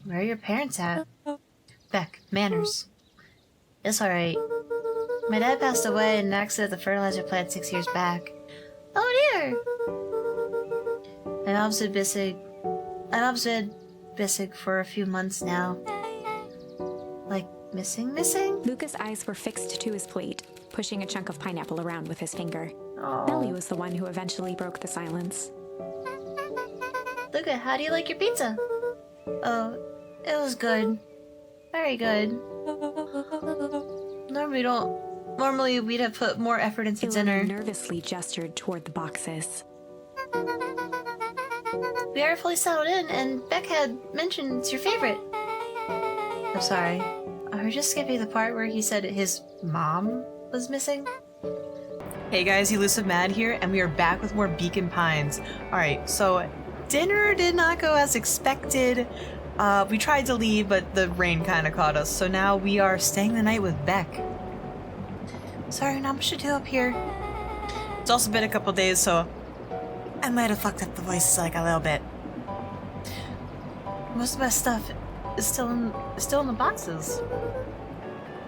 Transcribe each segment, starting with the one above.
Where are your parents at? Beck, manners. It's alright. My dad passed away in an accident at the fertilizer plant 6 years back. Oh dear! My mom's been missing. My mom's been missing for a few months now. Like, missing? Luca's eyes were fixed to his plate, pushing a chunk of pineapple around with his finger. Aww. Nellie was the one who eventually broke the silence. Luca, how do you like your pizza? Oh, it was good. Very good. Normally we'd have put more effort into dinner. Nervously gestured toward the boxes. We are fully settled in, and Beck had mentioned it's your favorite. I'm sorry. We're just skipping the part where he said his mom was missing. Hey guys, TheElusiveMad here, and we are back with more Beacon Pines. Alright, so dinner did not go as expected. We tried to leave, but the rain kind of caught us, so now we are staying the night with Beck. Sorry, not much to do up here. It's also been a couple days, so I might have fucked up the voices like a little bit. Most of my stuff is still in the boxes.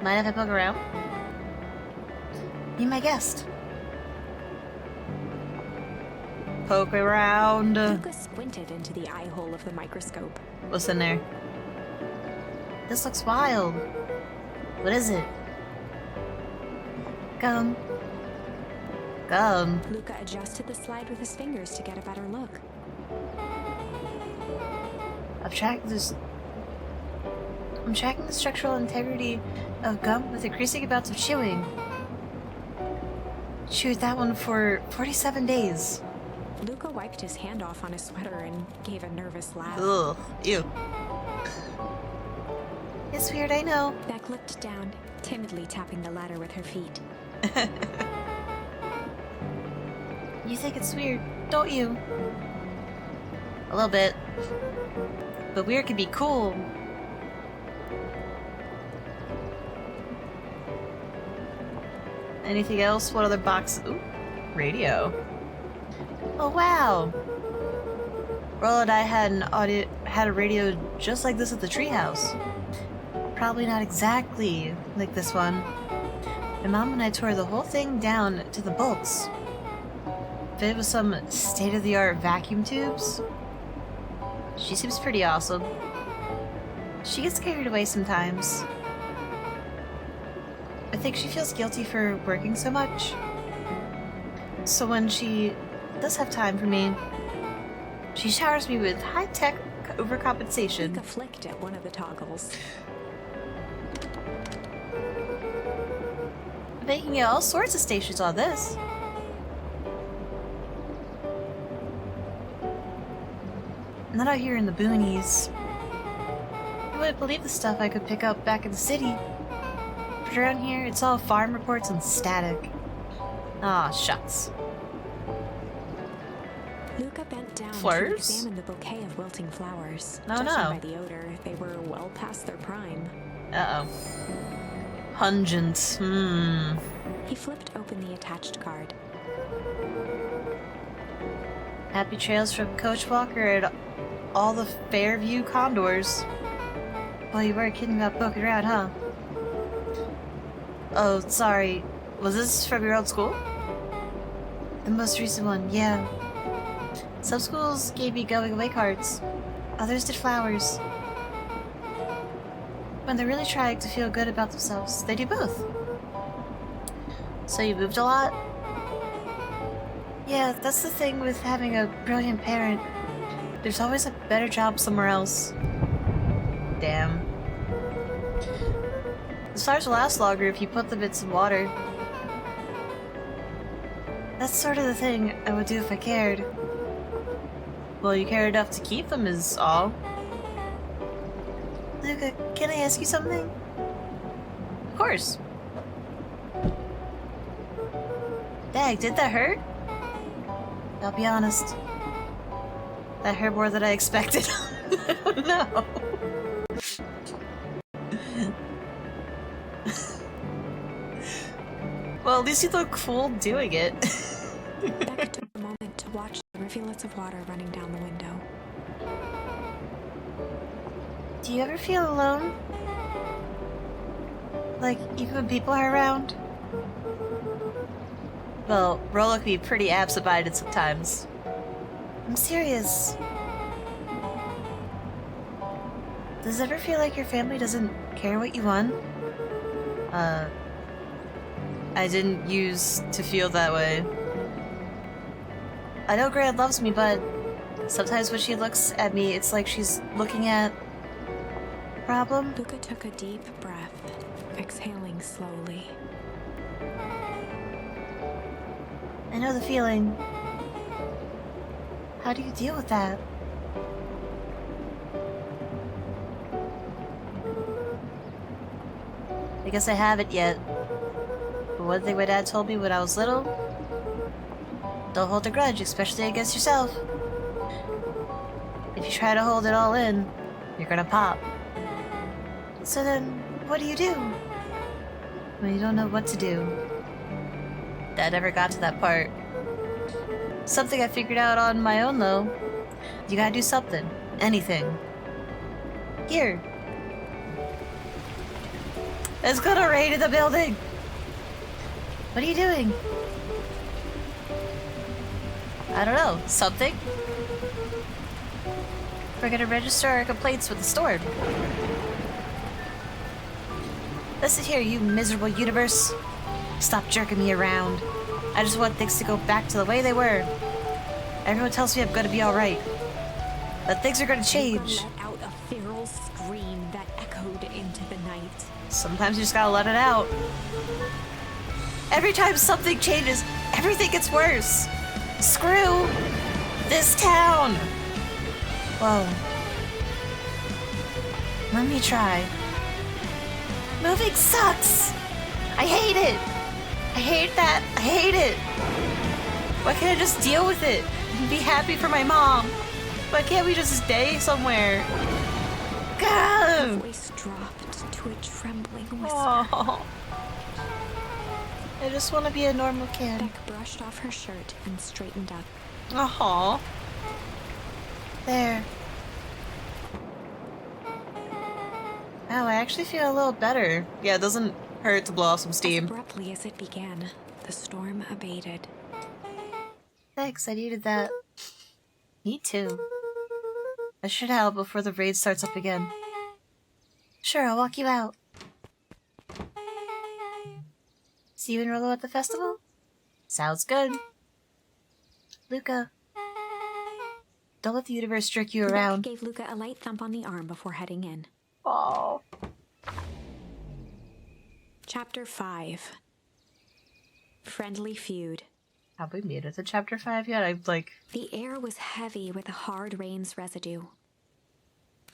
Mind if I poke around? Be my guest. Poke around. Luca squinted into the eye hole of the microscope. What's in there? This looks wild. What is it? Gum. Gum. Luca adjusted the slide with his fingers to get a better look. I'm tracking the structural integrity of gum with increasing amounts of chewing. Chewed that one for 47 days. Luca wiped his hand off on his sweater and gave a nervous laugh. Ugh, ew. It's weird, I know. Beck looked down, timidly tapping the ladder with her feet. You think it's weird, don't you? A little bit. But weird can be cool. Anything else? What other box? Ooh, radio. Oh wow! Roll and I had a radio just like this at the treehouse. Probably not exactly like this one. My mom and I tore the whole thing down to the bolts. Fitted with some state-of-the-art vacuum tubes. She seems pretty awesome. She gets carried away sometimes. I think she feels guilty for working so much. So when she does have time for me, she showers me with high-tech overcompensation. Luca flicked at one of the toggles. They can get all sorts of stations on this. Not out here in the boonies. You wouldn't believe the stuff I could pick up back in the city. But around here, it's all farm reports and static. Aw, shucks. Luca bent down Flowers? to examine the bouquet of wilting flowers. No, Judging no. by the odor, they were well past their prime. Uh-oh. Pungent. He flipped open the attached card. Happy trails from Coach Walker and all the Fairview Condors. Well, you weren't kidding about poking around, huh? Oh, sorry. Was this from your old school? The most recent one, yeah. Some schools gave me going away cards. Others did flowers. When they're really trying to feel good about themselves, they do both. So you moved a lot? Yeah, that's the thing with having a brilliant parent. There's always a better job somewhere else. Damn. The flowers will last longer if you put them in some water. That's sort of the thing I would do if I cared. Well, you care enough to keep them is all. Luca, can I ask you something? Of course. Dag, did that hurt? I'll be honest. That hurt more than I expected. No. Well, at least you look cool doing it. Beck took a moment to watch the rivulets of water running down the window. Do you ever feel alone? Like, even when people are around? Well, Rolo can be pretty absent-minded sometimes. I'm serious. Does it ever feel like your family doesn't care what you want? I didn't use to feel that way. I know Grant loves me, but sometimes when she looks at me, it's like she's looking at... problem? Luca took a deep breath, exhaling slowly. I know the feeling. How do you deal with that? I guess I haven't yet. But one thing my dad told me when I was little, don't hold a grudge, especially against yourself. If you try to hold it all in, you're gonna pop. So then, what do you do? When you don't know what to do? Dad never got to that part. Something I figured out on my own, though. You gotta do something. Anything. Here. It's gonna rain in the building! What are you doing? I don't know. Something? We're gonna register our complaints with the storm. Listen here, you miserable universe. Stop jerking me around. I just want things to go back to the way they were. Everyone tells me I'm gonna be alright. But things are gonna change. Luca let out a feral scream that echoed into the night. Sometimes you just gotta let it out. Every time something changes, everything gets worse. Screw this town. Whoa. Let me try. Moving sucks. I hate it. I hate that. I hate it. Why can't I just deal with it and be happy for my mom? Why can't we just stay somewhere? Go! Her voice dropped to a trembling whisper. Oh. I just want to be a normal kid. Beck brushed off her shirt and straightened up. Aw. There. Wow, I actually feel a little better. Yeah, it doesn't hurt to blow off some As steam. abruptly as it began, the storm abated. Thanks, I needed that. Me too. I should help before the raid starts up again. Sure, I'll walk you out. See you and Rolo at the festival? Sounds good. Luca. Don't let the universe jerk you Beck around. gave Luca a light thump on the arm before heading in. Oh. Chapter 5. Friendly Feud. Have we made it to chapter 5 yet? I'm like... The air was heavy with a hard rain's residue.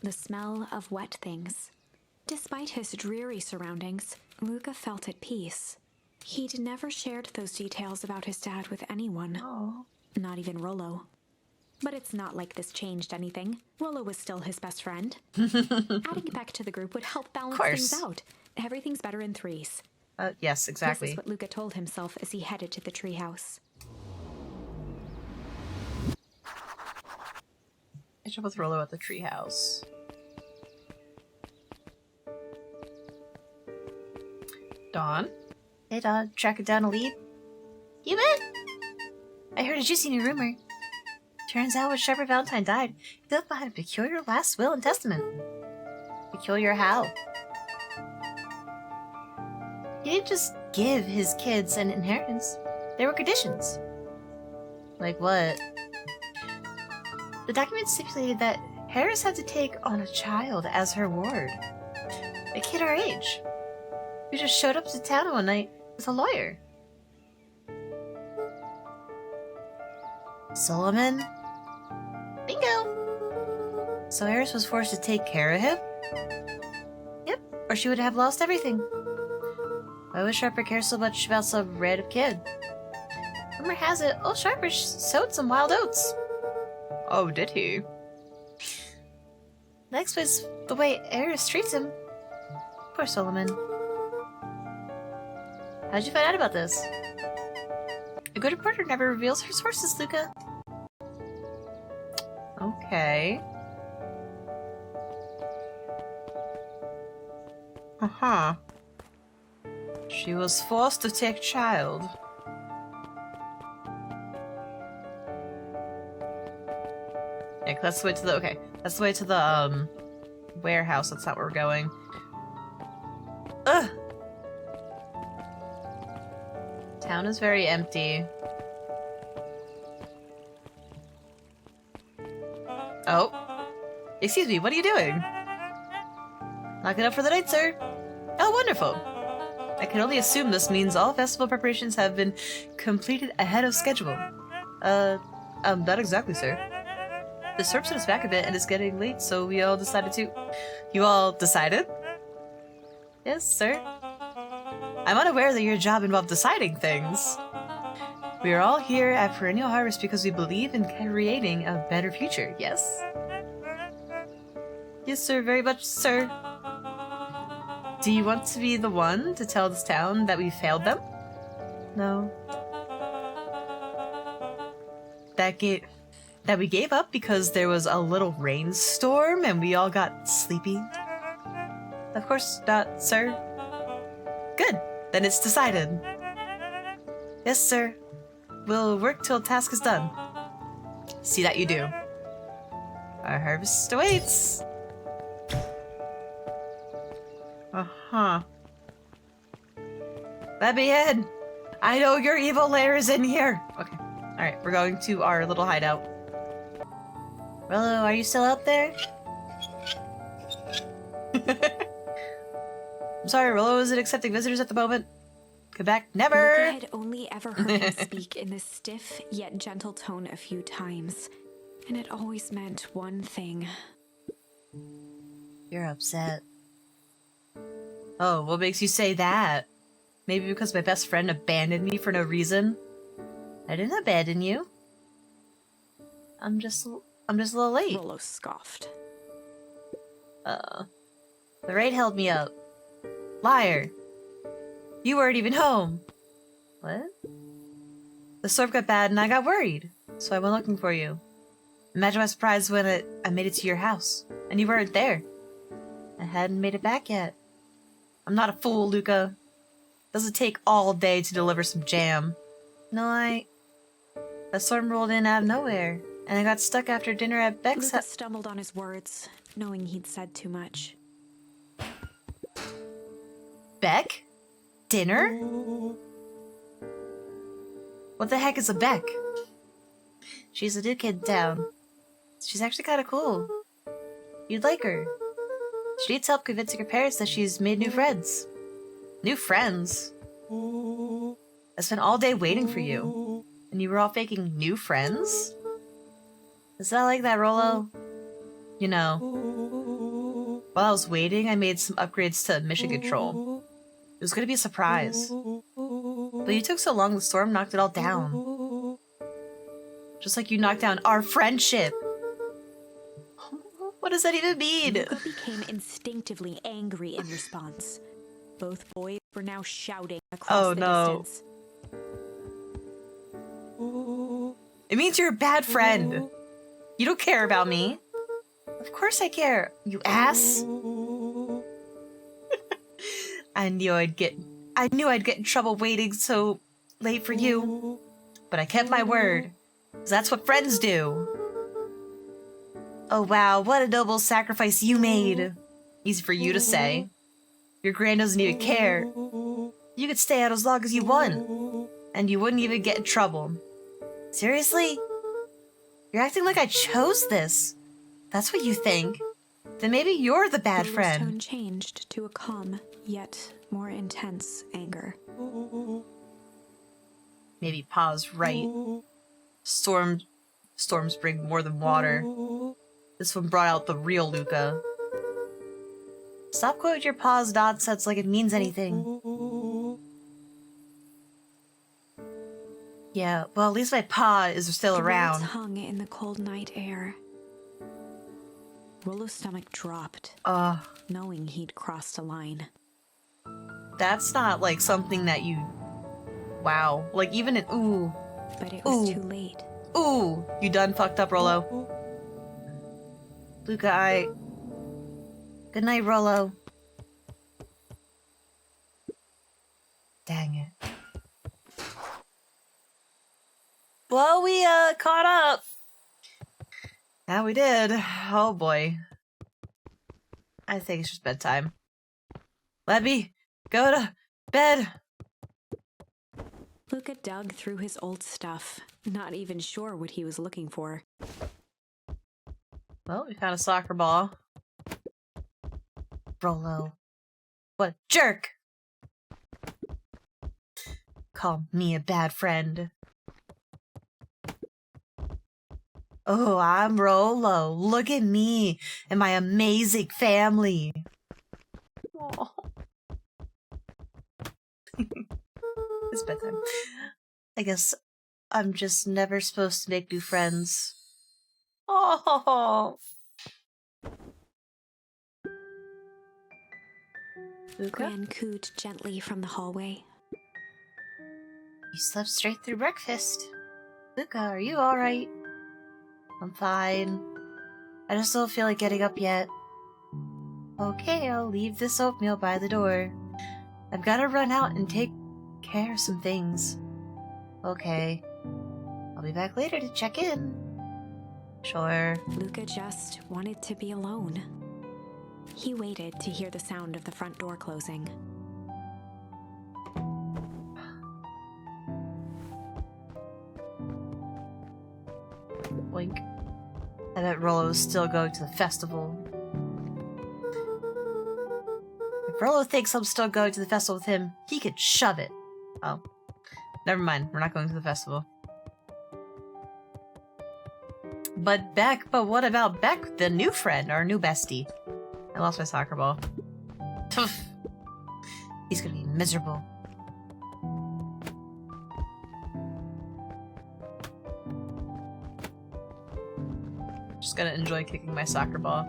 The smell of wet things. Despite his dreary surroundings, Luca felt at peace. He'd never shared those details about his dad with anyone. Oh. Not even Rolo. But it's not like this changed anything. Rolo was still his best friend. Adding Beck to the group would help balance things out. Everything's better in threes. Yes, exactly. This is what Luca told himself as he headed to the treehouse. Catch up with Rolo at the treehouse. Dawn? Hey, Dawn. Tracking down a lead? You bet! I heard a juicy new rumor. Turns out when Shepherd Valentine died, he left behind a peculiar last will and testament. Peculiar how? He didn't just give his kids an inheritance. There were conditions. Like what? The document stipulated that Harris had to take on a child as her ward. A kid our age. Who just showed up to town one night with a lawyer. Solomon? Bingo! So Harris was forced to take care of him? Yep, or she would have lost everything. Why would Sharper care so much about some random kid? Rumor has it, old Sharper sowed some wild oats. Oh, did he? That explains the way Harris treats him. Poor Solomon. How'd you find out about this? A good reporter never reveals her sources, Luca. Okay. Uh-huh. She was forced to take child. Yeah, let's wait to the let's wait to the warehouse. That's not where we're going. Ugh. Town is very empty. Oh. Excuse me, what are you doing? Knocking up for the night, sir. Oh, wonderful. I can only assume this means all festival preparations have been completed ahead of schedule. Not exactly, sir. The storm set us back a bit and it's getting late, so we all decided to... You all decided? Yes, sir. I'm unaware that your job involved deciding things. We are all here at Perennial Harvest because we believe in creating a better future, yes? Yes, sir, very much, sir. Do you want to be the one to tell this town that we failed them? No. That we gave up because there was a little rainstorm and we all got sleepy? Of course not, sir. Good. Then it's decided. Yes, sir. We'll work till task is done. See that you do. Our harvest awaits. Uh-huh. Let me in. I know your evil lair is in here. Okay. Alright, we're going to our little hideout. Rollo, are you still out there? I'm sorry, Rollo isn't accepting visitors at the moment. Come back, never! Luca had only ever heard him speak in this stiff yet gentle tone a few times, and it always meant one thing. You're upset. Oh, what makes you say that? Maybe because my best friend abandoned me for no reason? I didn't abandon you. I'm just a little late. Rollo scoffed. The raid held me up. Liar. You weren't even home. What? The storm got bad and I got worried, so I went looking for you. Imagine my surprise when I made it to your house, and you weren't there. I hadn't made it back yet. I'm not a fool, Luca. Doesn't take all day to deliver some jam. No, the storm rolled in out of nowhere, and I got stuck after dinner at Beck's Luca stumbled on his words, knowing he'd said too much. Beck? Dinner? What the heck is a Beck? She's a new kid in town. She's actually kinda cool. You'd like her. She needs help convincing her parents that she's made new friends. New friends? I spent all day waiting for you, and you were all faking new friends? Is that like that, Rollo? You know, while I was waiting, I made some upgrades to mission control. It was gonna be a surprise. But you took so long, the storm knocked it all down. Just like you knocked down our friendship. What does that even mean? Luca became instinctively angry in response. Both boys were now shouting across the distance. It means you're a bad friend. You don't care about me. Of course I care, you ass. I knew I'd get in trouble waiting so late for you. But I kept my word. 'Cause that's what friends do. Oh wow, what a noble sacrifice you made. Easy for you to say. Your grand doesn't even care. You could stay out as long as you want. And you wouldn't even get in trouble. Seriously? You're acting like I chose this. That's what you think. Then maybe you're the bad Rollo's friend. tone changed to a calm, yet more intense anger. Maybe Pa's right. Storms bring more than water. This one brought out the real Luca. Stop quoting your Pa's nonsense like it means anything. Yeah, well, at least my Pa is still The around. words hung in the cold night air. Rollo's stomach dropped, knowing he'd crossed a line. That's not like something that you... Wow. Like even in... Ooh. But it was Ooh. too late. Ooh. You done fucked up, Rollo. Luca, Good night, Rollo. Dang it. Well, we caught up. Yeah, we did. Oh boy. I think it's just bedtime. Let me go to bed. Luca dug through his old stuff, not even sure what he was looking for. Well, we found a soccer ball. Rollo. What a jerk! Call me a bad friend. Oh, I'm Rollo. Look at me and my amazing family. Oh. It's bedtime. I guess I'm just never supposed to make new friends. Oh. Luca? Gran cooed gently from the hallway. You slept straight through breakfast. Luca, are you alright? I'm fine. I just don't feel like getting up yet. Okay, I'll leave this oatmeal by the door. I've got to run out and take care of some things. Okay. I'll be back later to check in. Sure. Luca just wanted to be alone. He waited to hear the sound of the front door closing. Wink. I bet Rollo's still going to the festival. If Rollo thinks I'm still going to the festival with him, he could shove it. Oh. Never mind. We're not going to the festival. But what about Beck, the new friend, our new bestie? I lost my soccer ball. He's gonna be miserable. Just gonna enjoy kicking my soccer ball.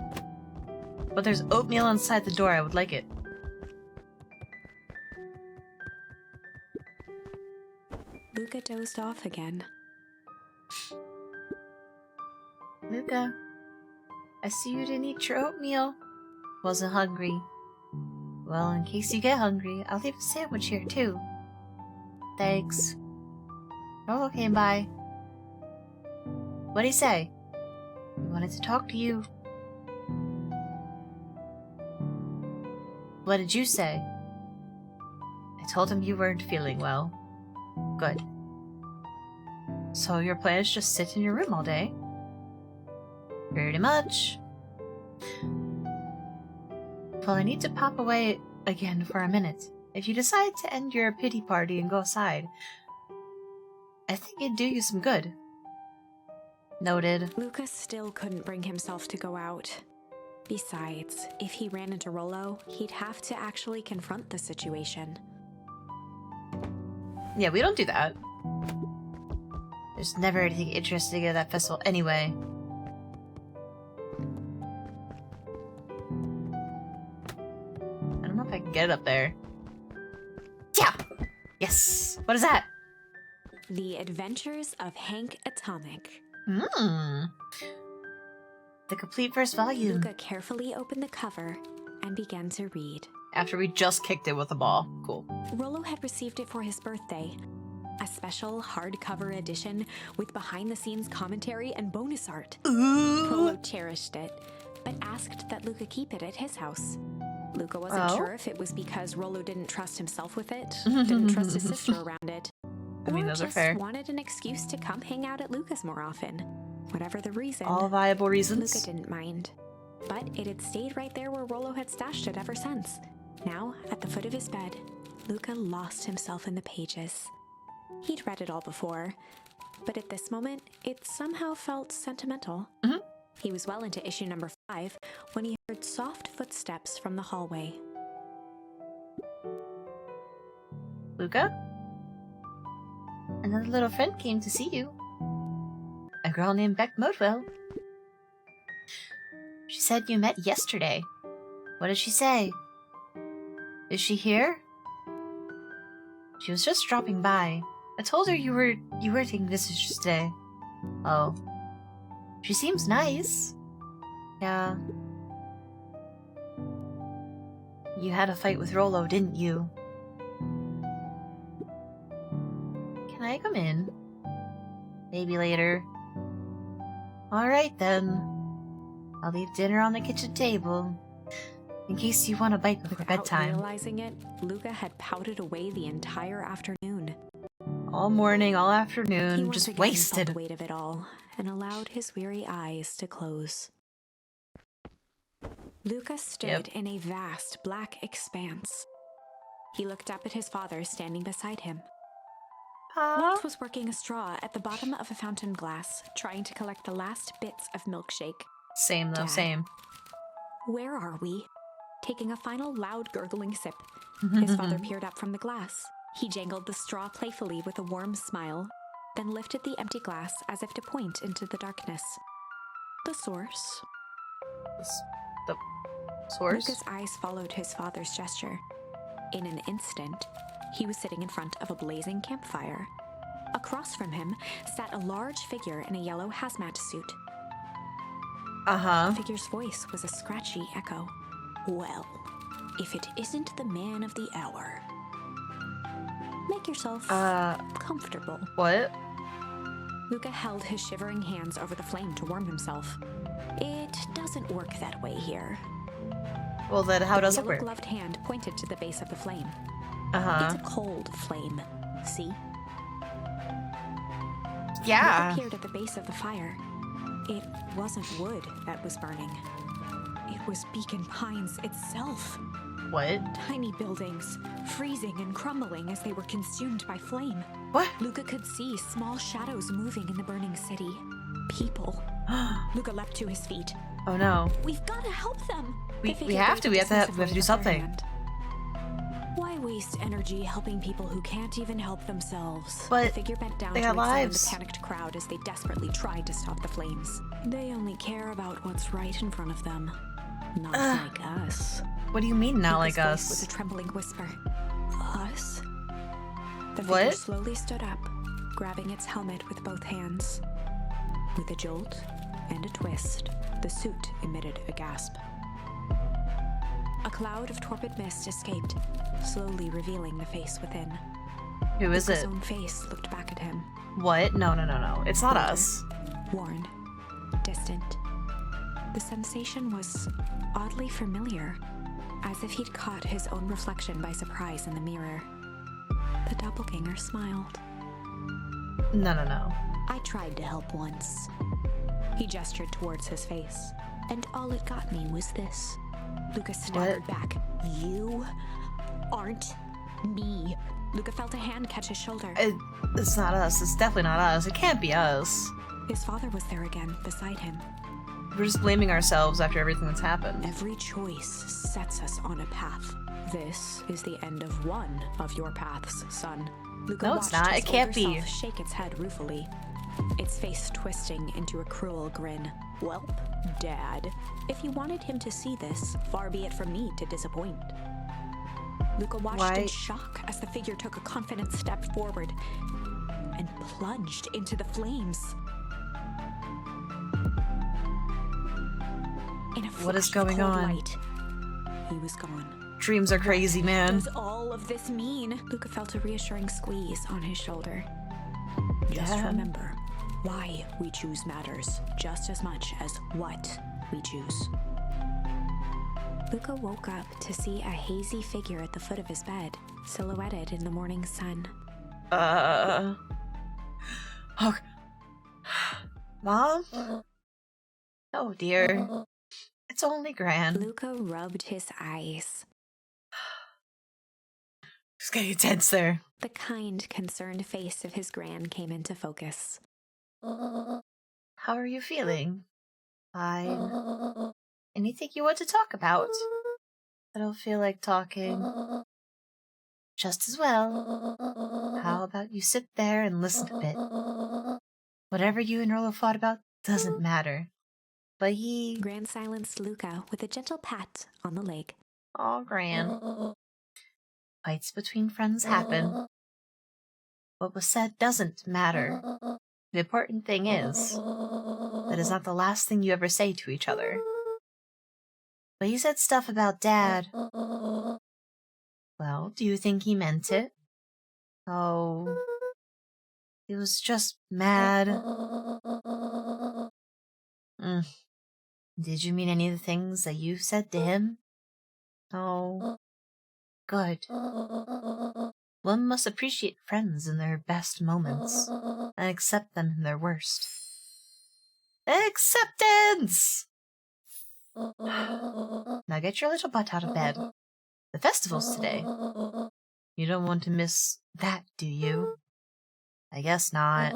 But there's oatmeal inside the door. I would like it. Luca dozed off again. Luca, I see you didn't eat your oatmeal. Wasn't hungry. Well, in case you get hungry, I'll leave a sandwich here too. Thanks. Rollo came by. What'd he say? He wanted to talk to you. What did you say? I told him you weren't feeling well. Good. So your plan is just sit in your room all day? Pretty much. Well, I need to pop away again for a minute. If you decide to end your pity party and go outside, I think it'd do you some good. Noted. Luca still couldn't bring himself to go out. Besides, if he ran into Rollo, he'd have to actually confront the situation. Yeah, we don't do that. There's never anything interesting at that festival anyway. I don't know if I can get it up there. Yeah! Yes! What is that? The Adventures of Hank Atomic. The complete first volume. Luca carefully opened the cover and began to read. After we just kicked it with a ball. Cool. Rollo had received it for his birthday. A special hardcover edition with behind-the-scenes commentary and bonus art. Ooh! Rollo cherished it, but asked that Luca keep it at his house. Luca wasn't sure if it was because Rollo didn't trust himself with it, didn't trust his sister around it, I mean, or those are just fair. wanted an excuse to come hang out at Luca's more often. Whatever the reason, All viable reasons. Luca didn't mind. But it had stayed right there where Rollo had stashed it ever since. Now, at the foot of his bed, Luca lost himself in the pages. He'd read it all before, but at this moment, it somehow felt sentimental. He was well into issue number 5 when he heard soft footsteps from the hallway. Luca? Another little friend came to see you. A girl named Beck Modwell. She said you met yesterday. What did she say? Is she here? She was just dropping by. I told her you were taking visitors today. Oh. She seems nice. Yeah. You had a fight with Rollo, didn't you? I come in? Maybe later. Alright then. I'll leave dinner on the kitchen table. In case you want a bite before Without bedtime. realizing it, Luca had pouted away the entire afternoon. All morning, all He afternoon, once just again wasted. felt the weight of it all and allowed his weary eyes to close. Luca stood in a vast black expanse. He looked up at his father standing beside him. Walt was working a straw at the bottom of a fountain glass, trying to collect the last bits of milkshake. Same though, Dad. same. Where are we? Taking a final loud gurgling sip, his father peered up from the glass. He jangled the straw playfully with a warm smile, then lifted the empty glass as if to point into the darkness. The source. The source? Luca's eyes followed his father's gesture. In an instant, he was sitting in front of a blazing campfire. Across from him sat a large figure in a yellow hazmat suit. The figure's voice was a scratchy echo. Well, if it isn't the man of the hour. Make yourself comfortable. What? Luca held his shivering hands over the flame to warm himself. It doesn't work that way here. Well, then how does it The work? yellow-gloved hand pointed to the base of the flame. It's a cold flame, see? Yeah. Luca peered at the base of the fire. It wasn't wood that was burning. It was Beacon Pines itself. What? Tiny buildings, freezing and crumbling as they were consumed by flame. What? Luca could see small shadows moving in the burning city. People. Luca leapt to his feet. Oh no. We've got to help them. We have to. We have to do something. Why waste energy helping people who can't even help themselves? But the figure bent down they to have examine lives. the panicked crowd as they desperately tried to stop the flames. They only care about what's right in front of them. Not like us. What do you mean, not like Luca's voice us? was a trembling whisper. Us? The figure What? slowly stood up, grabbing its helmet with both hands. With a jolt and a twist, the suit emitted a gasp. A cloud of torpid mist escaped, slowly revealing the face within. Who is Luca's it? own face looked back at him. What? No, no, no, no. It's not Older, us. Worn, distant. The sensation was oddly familiar, as if he'd caught his own reflection by surprise in the mirror. The doppelganger smiled. No, no, no. I tried to help once. He gestured towards his face, and all it got me was this. Luca staggered back. You aren't me. Luca felt a hand catch his shoulder. It's not us. It's definitely not us. It can't be us. His father was there again, beside him. We're just blaming ourselves after everything that's happened. Every choice sets us on a path. This is the end of one of your paths, son. Luca No, it's watched not. his It can't older be. self shake its head ruefully, its face twisting into a cruel grin. Welp, Dad, if you wanted him to see this, far be it from me to disappoint. Luca watched in shock as the figure took a confident step forward and plunged into the flames. In a What is flash of going cold on? light, he was gone. Dreams are crazy, man. Does all of this mean? Luca felt a reassuring squeeze on his shoulder. Just Dad. remember, why we choose matters just as much as what we choose. Luca woke up to see a hazy figure at the foot of his bed, silhouetted in the morning sun. Oh. Mom? Oh dear. It's only Gran. Luca rubbed his eyes. It's getting tense there. The kind, concerned face of his gran came into focus. How are you feeling? Fine. Anything you want to talk about? I don't feel like talking. Just as well. How about you sit there and listen a bit? Whatever you and Rolo fought about doesn't matter. But he... Gran silenced Luca with a gentle pat on the leg. Aw, Gran. Fights between friends happen. What was said doesn't matter. The important thing is, that is not the last thing you ever say to each other. But he said stuff about Dad. Well, do you think he meant it? Oh, He was just mad. Did you mean any of the things that you said to him? Oh, good. One must appreciate friends in their best moments and accept them in their worst. Acceptance! Now get your little butt out of bed. The festival's today. You don't want to miss that, do you? I guess not.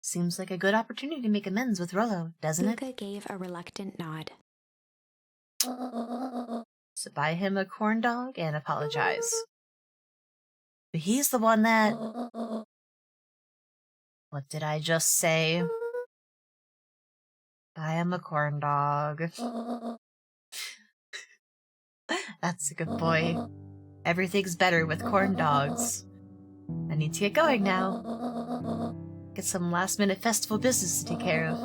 Seems like a good opportunity to make amends with Rollo, doesn't it? Luca gave a reluctant nod. So buy him a corn dog and apologize. But he's the one that... What did I just say? Buy him a corn dog. That's a good boy. Everything's better with corn dogs. I need to get going now. Get some last-minute festival business to take care of.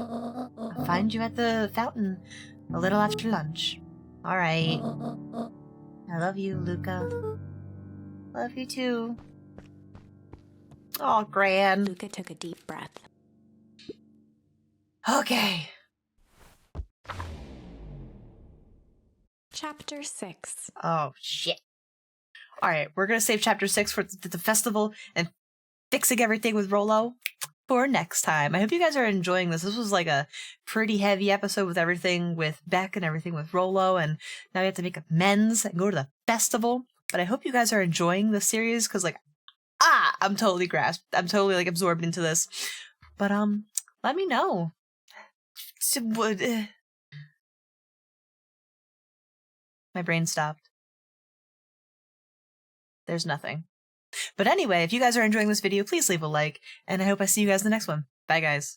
I'll find you at the fountain a little after lunch. Alright. I love you, Luca. Love you too. Oh, Gran. Luca took a deep breath. Okay. Chapter 6. Oh, shit. Alright, we're gonna save Chapter 6 for the festival and fixing everything with Rollo for next time. I hope you guys are enjoying this. This was like a pretty heavy episode with everything with Beck and everything with Rollo, and now we have to make amends and go to the festival. But I hope you guys are enjoying the series, because like, I'm totally grasped. I'm totally like absorbed into this. But let me know. My brain stopped. There's nothing. But anyway, if you guys are enjoying this video, please leave a like, and I hope I see you guys in the next one. Bye, guys.